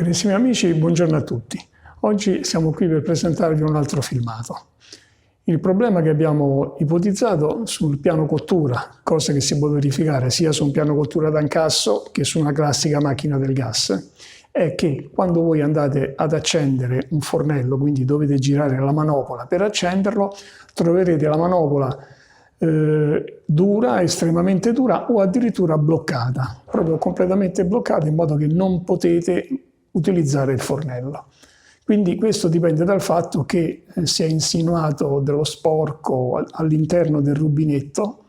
Carissimi amici, buongiorno a tutti. Oggi siamo qui per presentarvi un altro filmato. Il problema che abbiamo ipotizzato sul piano cottura, cosa che si può verificare sia su un piano cottura ad incasso che su una classica macchina del gas, è che quando voi andate ad accendere un fornello, quindi dovete girare la manopola per accenderlo, troverete la manopola dura, estremamente dura o addirittura bloccata, proprio completamente bloccata in modo che non potete utilizzare il fornello. Quindi questo dipende dal fatto che si è insinuato dello sporco all'interno del rubinetto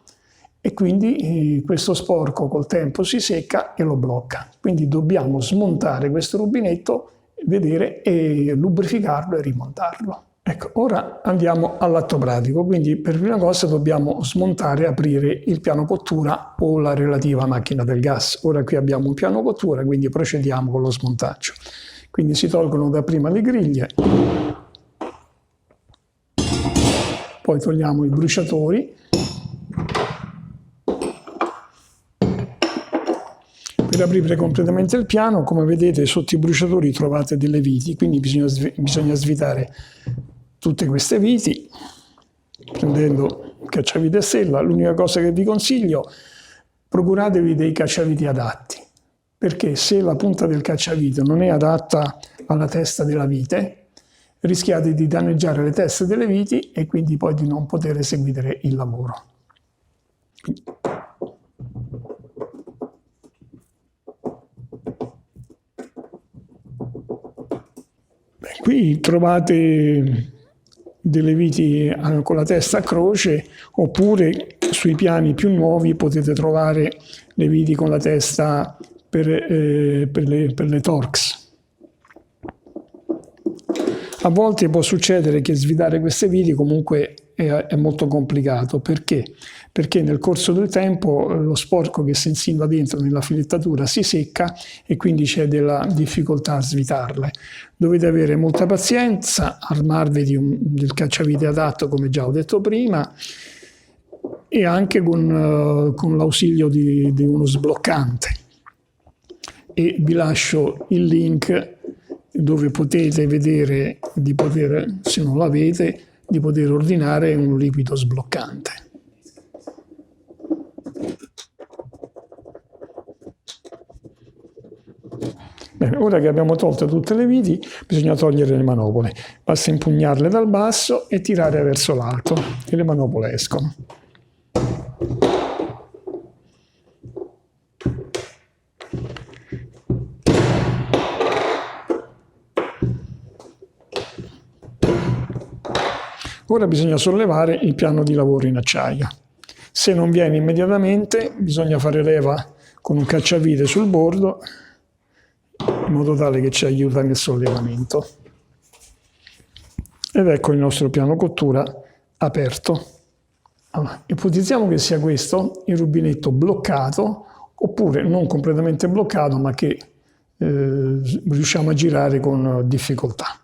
e quindi questo sporco col tempo si secca e lo blocca. Quindi dobbiamo smontare questo rubinetto, vedere e lubrificarlo e rimontarlo. Ecco, ora andiamo all'atto pratico, quindi per prima cosa dobbiamo smontare e aprire il piano cottura o la relativa macchina del gas. Ora qui abbiamo un piano cottura, quindi procediamo con lo smontaggio. Quindi si tolgono dapprima le griglie, poi togliamo i bruciatori. Per aprire completamente il piano, come vedete sotto i bruciatori trovate delle viti, quindi bisogna svitare tutte queste viti prendendo il cacciavite a sella. L'unica cosa che vi consiglio, procuratevi dei cacciaviti adatti, perché se la punta del cacciavite non è adatta alla testa della vite, rischiate di danneggiare le teste delle viti e quindi poi di non poter eseguire il lavoro. Qui trovate delle viti con la testa a croce, oppure sui piani più nuovi potete trovare le viti con la testa per le Torx. A volte può succedere che svitare queste viti comunque è molto complicato. Perché? Perché nel corso del tempo lo sporco che si insinua dentro nella filettatura si secca e quindi c'è della difficoltà a svitarle. Dovete avere molta pazienza, armarvi del cacciavite adatto come già ho detto prima e anche con l'ausilio di uno sbloccante. E vi lascio il link dove potete vedere, se non l'avete, di poter ordinare un liquido sbloccante. Bene, ora che abbiamo tolto tutte le viti, bisogna togliere le manopole. Basta impugnarle dal basso e tirare verso l'alto e le manopole escono. Ora bisogna sollevare il piano di lavoro in acciaio. Se non viene immediatamente, bisogna fare leva con un cacciavite sul bordo, in modo tale che ci aiuta nel sollevamento. Ed ecco il nostro piano cottura aperto. Allora, ipotizziamo che sia questo il rubinetto bloccato, oppure non completamente bloccato, ma che riusciamo a girare con difficoltà.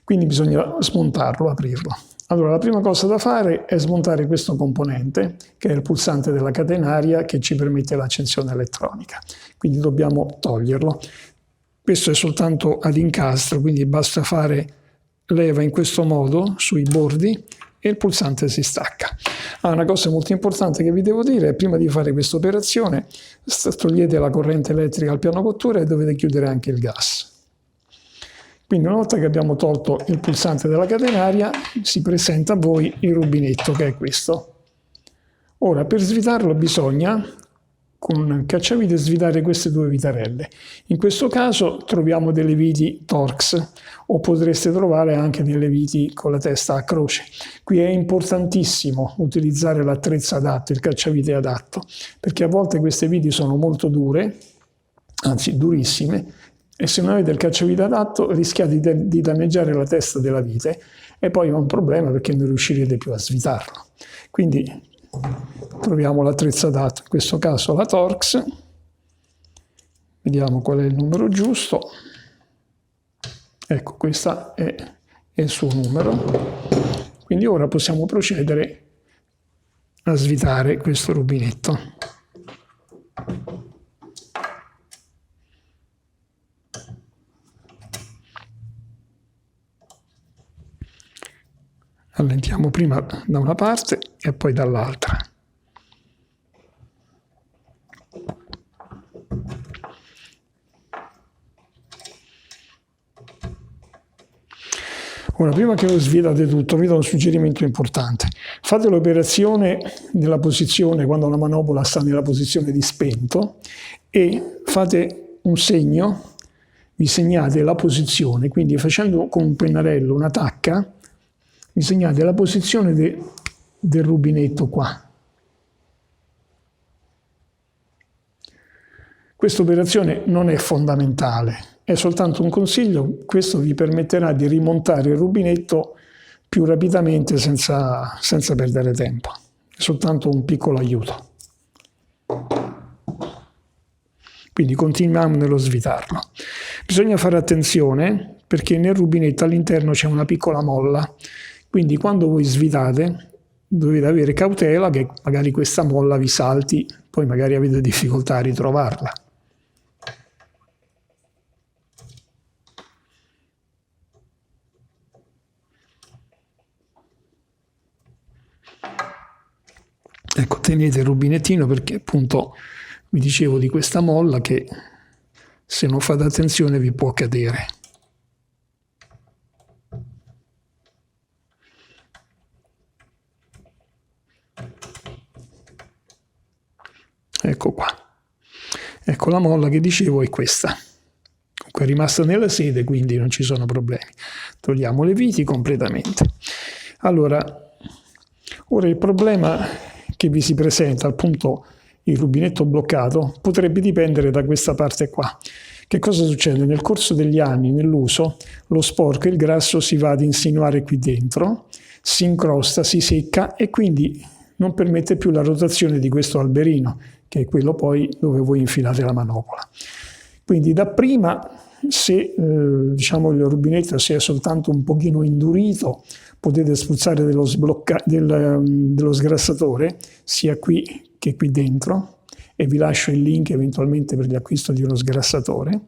Quindi bisogna smontarlo, aprirlo. Allora, la prima cosa da fare è smontare questo componente, che è il pulsante della catenaria che ci permette l'accensione elettronica. Quindi dobbiamo toglierlo. Questo è soltanto ad incastro, quindi basta fare leva in questo modo sui bordi e il pulsante si stacca. Una cosa molto importante che vi devo dire è: prima di fare questa operazione, togliete la corrente elettrica al piano cottura e dovete chiudere anche il gas. Quindi una volta che abbiamo tolto il pulsante della catenaria, si presenta a voi il rubinetto, che è questo. Ora, per svitarlo bisogna, con un cacciavite, svitare queste due vitarelle. In questo caso troviamo delle viti Torx, o potreste trovare anche delle viti con la testa a croce. Qui è importantissimo utilizzare l'attrezzo adatto, il cacciavite adatto, perché a volte queste viti sono molto dure, anzi durissime, e se non avete il cacciavite adatto rischiate di danneggiare la testa della vite e poi è un problema perché non riuscirete più a svitarlo. Quindi troviamo l'attrezzo adatto, in questo caso la Torx, vediamo qual è il numero giusto. Ecco, questo è il suo numero. Quindi ora possiamo procedere a svitare questo rubinetto. Allentiamo prima da una parte e poi dall'altra. Ora, prima che lo svidate tutto, vi do un suggerimento importante. Fate l'operazione nella posizione, quando la manopola sta nella posizione di spento, e fate un segno, vi segnate la posizione, quindi facendo con un pennarello una tacca, vi segnate la posizione del rubinetto qua. Questa operazione non è fondamentale. È soltanto un consiglio, questo vi permetterà di rimontare il rubinetto più rapidamente senza perdere tempo. È soltanto un piccolo aiuto. Quindi continuiamo nello svitarlo. Bisogna fare attenzione perché nel rubinetto all'interno c'è una piccola molla, quindi quando voi svitate dovete avere cautela che magari questa molla vi salti, poi magari avete difficoltà a ritrovarla. Ecco, tenete il rubinettino perché appunto vi dicevo di questa molla che se non fate attenzione vi può cadere. Ecco qua. Ecco la molla che dicevo è questa. Comunque è rimasta nella sede, quindi non ci sono problemi. Togliamo le viti completamente. Allora, ora il problema che vi si presenta, appunto il rubinetto bloccato, potrebbe dipendere da questa parte qua. Che cosa succede? Nel corso degli anni, nell'uso, lo sporco, il grasso si va ad insinuare qui dentro, si incrosta, si secca e quindi non permette più la rotazione di questo alberino, che è quello poi dove voi infilate la manopola. Quindi dapprima, se diciamo il rubinetto si è soltanto un pochino indurito, potete spruzzare dello sgrassatore sia qui che qui dentro, e vi lascio il link eventualmente per l'acquisto di uno sgrassatore.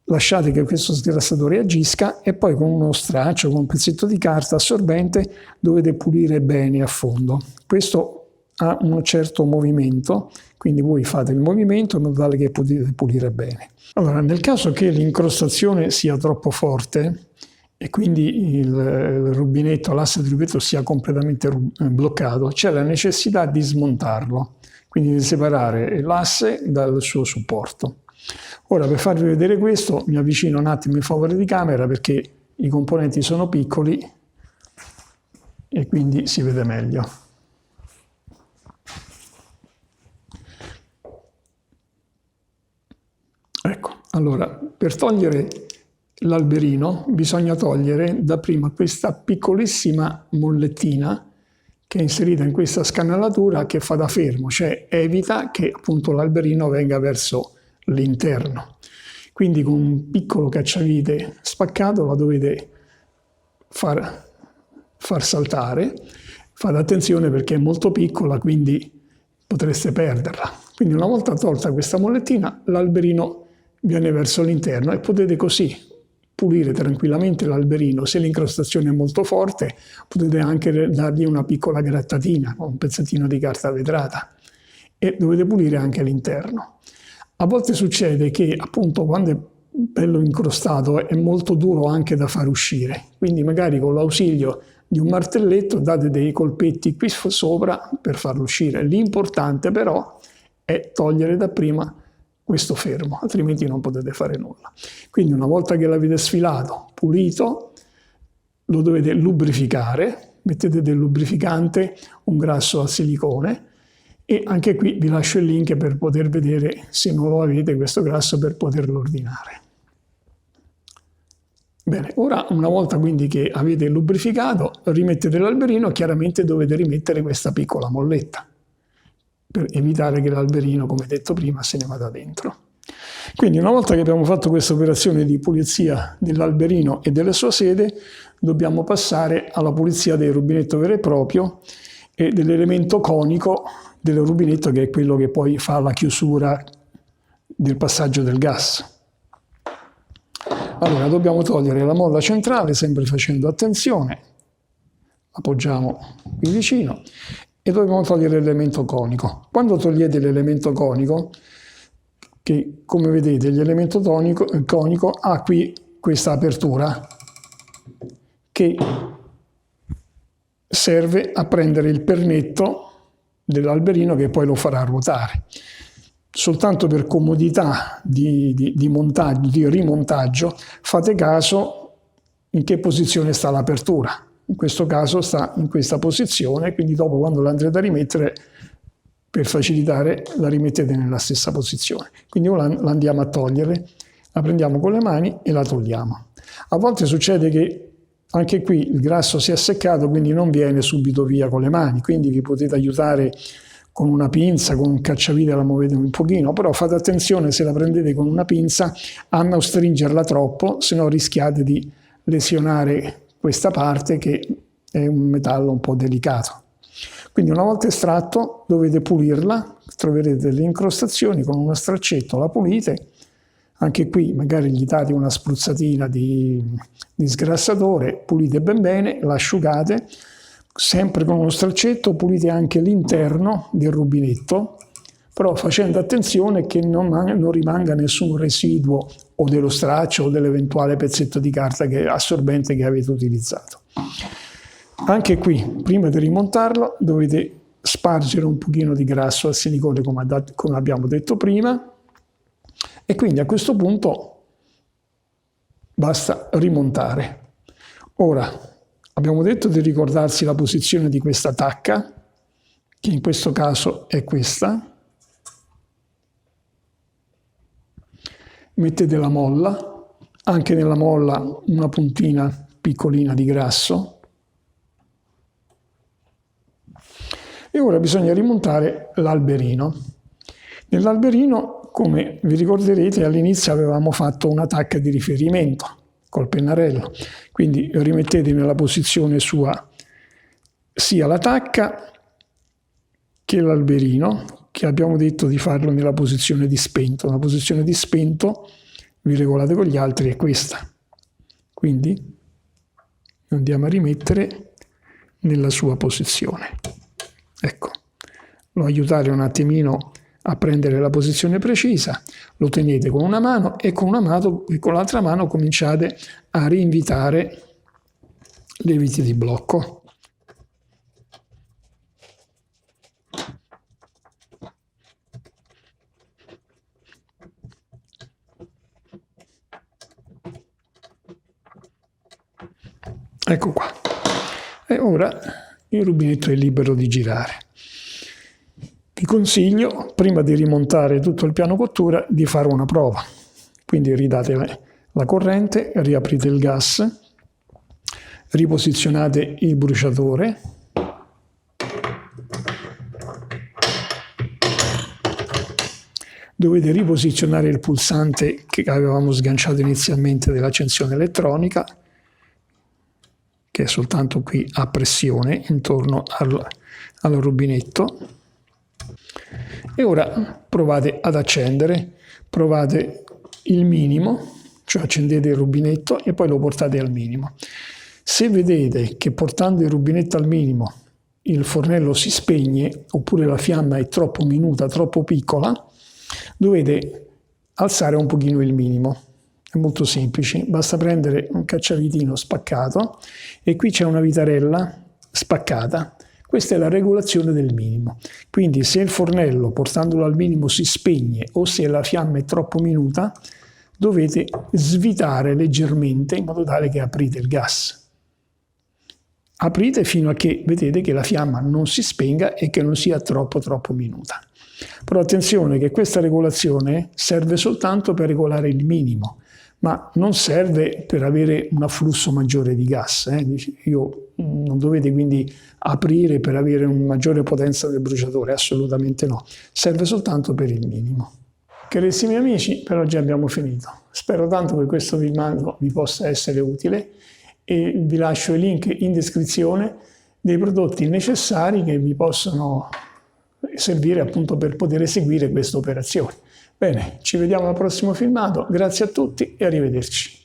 Lasciate che questo sgrassatore agisca e poi con uno straccio, con un pezzetto di carta assorbente, dovete pulire bene a fondo. Questo ha un certo movimento, quindi voi fate il movimento in modo tale che potete pulire bene. Allora, nel caso che l'incrostazione sia troppo forte e quindi il rubinetto, l'asse del rubinetto sia completamente bloccato, c'è la necessità di smontarlo, quindi di separare l'asse dal suo supporto. Ora, per farvi vedere questo, mi avvicino un attimo in favore di camera perché i componenti sono piccoli e quindi si vede meglio. Ecco, allora, per togliere l'alberino bisogna togliere dapprima questa piccolissima mollettina che è inserita in questa scanalatura che fa da fermo, cioè evita che appunto l'alberino venga verso l'interno. Quindi con un piccolo cacciavite spaccato la dovete far saltare. Fate attenzione perché è molto piccola, quindi potreste perderla. Quindi una volta tolta questa mollettina, l'alberino viene verso l'interno e potete così pulire tranquillamente l'alberino. Se l'incrostazione è molto forte, potete anche dargli una piccola grattatina con un pezzettino di carta vetrata e dovete pulire anche l'interno. A volte succede che appunto quando è bello incrostato è molto duro anche da far uscire, quindi magari con l'ausilio di un martelletto date dei colpetti qui sopra per farlo uscire. L'importante però è togliere dapprima questo fermo, altrimenti non potete fare nulla. Quindi una volta che l'avete sfilato, pulito, lo dovete lubrificare, mettete del lubrificante, un grasso al silicone, e anche qui vi lascio il link per poter vedere, se non lo avete, questo grasso per poterlo ordinare. Bene, ora una volta quindi che avete lubrificato, rimettete l'alberino, chiaramente dovete rimettere questa piccola molletta, per evitare che l'alberino, come detto prima, se ne vada dentro. Quindi una volta che abbiamo fatto questa operazione di pulizia dell'alberino e della sua sede, dobbiamo passare alla pulizia del rubinetto vero e proprio e dell'elemento conico del rubinetto, che è quello che poi fa la chiusura del passaggio del gas. Allora, dobbiamo togliere la molla centrale, sempre facendo attenzione. appoggiamo qui vicino e dobbiamo togliere l'elemento conico. Quando togliete l'elemento conico, che come vedete l'elemento conico ha qui questa apertura che serve a prendere il pernetto dell'alberino che poi lo farà ruotare. Soltanto per comodità di montaggio, di rimontaggio, fate caso in che posizione sta l'apertura. In questo caso sta in questa posizione, quindi dopo quando la andrete a rimettere, per facilitare, la rimettete nella stessa posizione. Quindi ora la andiamo a togliere, la prendiamo con le mani e la togliamo. A volte succede che anche qui il grasso si è seccato, quindi non viene subito via con le mani, quindi vi potete aiutare con una pinza, con un cacciavite la muovete un pochino, però fate attenzione se la prendete con una pinza a non stringerla troppo, se no rischiate di lesionare questa parte che è un metallo un po' delicato. Quindi una volta estratto dovete pulirla, troverete delle incrostazioni, con uno straccetto la pulite, anche qui magari gli date una spruzzatina di sgrassatore, pulite ben bene, l'asciugate, sempre con uno straccetto pulite anche l'interno del rubinetto, però facendo attenzione che non rimanga nessun residuo o dello straccio o dell'eventuale pezzetto di carta assorbente che avete utilizzato. Anche qui, prima di rimontarlo, dovete spargere un pochino di grasso al silicone come abbiamo detto prima, e quindi a questo punto basta rimontare. Ora, abbiamo detto di ricordarsi la posizione di questa tacca, che in questo caso è questa. Mettete la molla, anche nella molla una puntina piccolina di grasso. E ora bisogna rimontare l'alberino. Nell'alberino, come vi ricorderete, all'inizio avevamo fatto una tacca di riferimento col pennarello, quindi rimettete nella posizione sua sia la tacca che l'alberino, che abbiamo detto di farlo nella posizione di spento. La posizione di spento, vi regolate con gli altri, è questa. Quindi andiamo a rimettere nella sua posizione. Ecco, lo aiutate un attimino a prendere la posizione precisa, lo tenete con una mano e con l'altra mano cominciate a rinvitare le viti di blocco. Ecco qua. E ora il rubinetto è libero di girare. Vi consiglio, prima di rimontare tutto il piano cottura, di fare una prova. Quindi ridate la corrente, riaprite il gas, riposizionate il bruciatore, dovete riposizionare il pulsante che avevamo sganciato inizialmente dell'accensione elettronica, che è soltanto qui a pressione intorno al rubinetto. E ora provate ad accendere, provate il minimo, cioè accendete il rubinetto e poi lo portate al minimo. Se vedete che portando il rubinetto al minimo il fornello si spegne, oppure la fiamma è troppo minuta, troppo piccola, dovete alzare un pochino il minimo. È molto semplice, basta prendere un cacciavitino spaccato e qui c'è una vitarella spaccata. Questa è la regolazione del minimo. Quindi se il fornello portandolo al minimo si spegne o se la fiamma è troppo minuta, dovete svitare leggermente in modo tale che aprite il gas. Aprite fino a che vedete che la fiamma non si spenga e che non sia troppo minuta. Però attenzione che questa regolazione serve soltanto per regolare il minimo, ma non serve per avere un afflusso maggiore di gas. Non dovete quindi aprire per avere una maggiore potenza del bruciatore, assolutamente no. Serve soltanto per il minimo. Carissimi amici, per oggi abbiamo finito. Spero tanto che questo filmato vi possa essere utile e vi lascio i link in descrizione dei prodotti necessari che vi possono servire appunto per poter eseguire questa operazione. Bene, ci vediamo al prossimo filmato, grazie a tutti e arrivederci.